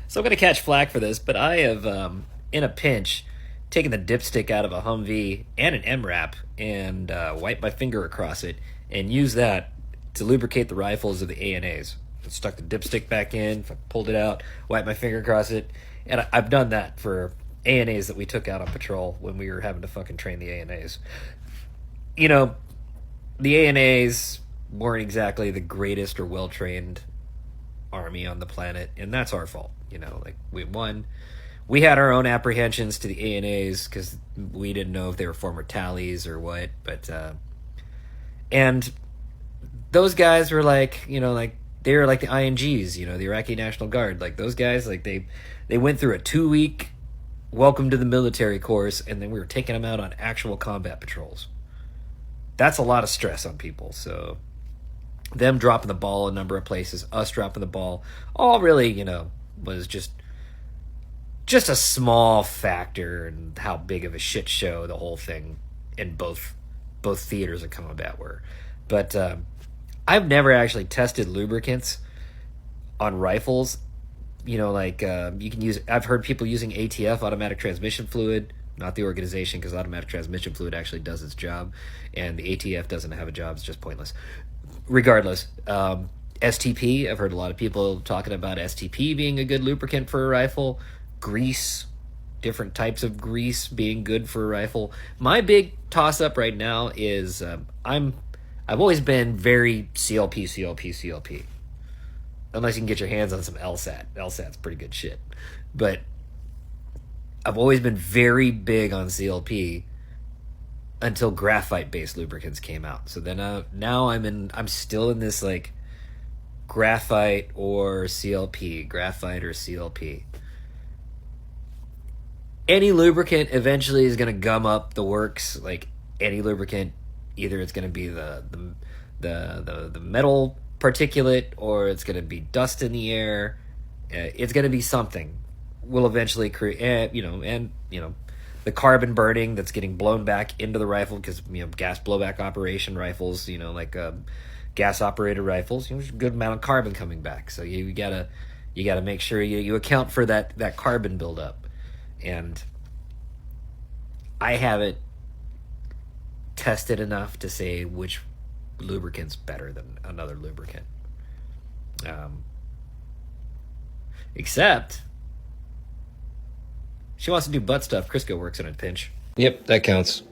So I'm gonna catch flack for this, but I have, in a pinch, taken the dipstick out of a Humvee and an MRAP and wiped my finger across it and used that to lubricate the rifles of the ANAs. I stuck the dipstick back in, pulled it out, wiped my finger across it, and I've done that for ANAs that we took out on patrol when we were having to fucking train the ANAs. You know, the ANAs weren't exactly the greatest or well trained army on the planet, and that's our fault. Like we had our own apprehensions to the ANAs because we didn't know if they were former tallies or what. But and those guys were like, they were like the INGs, the Iraqi National Guard. Like those guys, like they went through a 2-week welcome to the military course, and then we were taking them out on actual combat patrols. That's a lot of stress on people. So them dropping the ball a number of places, us dropping the ball, all really, was just a small factor in how big of a shit show the whole thing in both theaters of combat were. But I've never actually tested lubricants on rifles. You can use. I've heard people using ATF, automatic transmission fluid, not the organization, because automatic transmission fluid actually does its job, and the ATF doesn't have a job. It's just pointless. Regardless, STP, I've heard a lot of people talking about STP being a good lubricant for a rifle. Grease, different types of grease being good for a rifle. My big toss-up right now is I've always been very CLP. Unless you can get your hands on some LSAT. LSAT's pretty good shit. But I've always been very big on CLP until graphite-based lubricants came out. So then now I'm still in this like graphite or CLP. Any lubricant eventually is going to gum up the works. Like any lubricant, either it's going to be the metal particulate, or it's going to be dust in the air. It's going to be something. Will eventually create, the carbon burning that's getting blown back into the rifle because gas blowback operation rifles, gas operated rifles, there's a good amount of carbon coming back. So you gotta make sure you account for that carbon buildup. And I haven't tested enough to say which lubricant's better than another lubricant. Except she wants to do butt stuff. Crisco works in a pinch. Yep, that counts.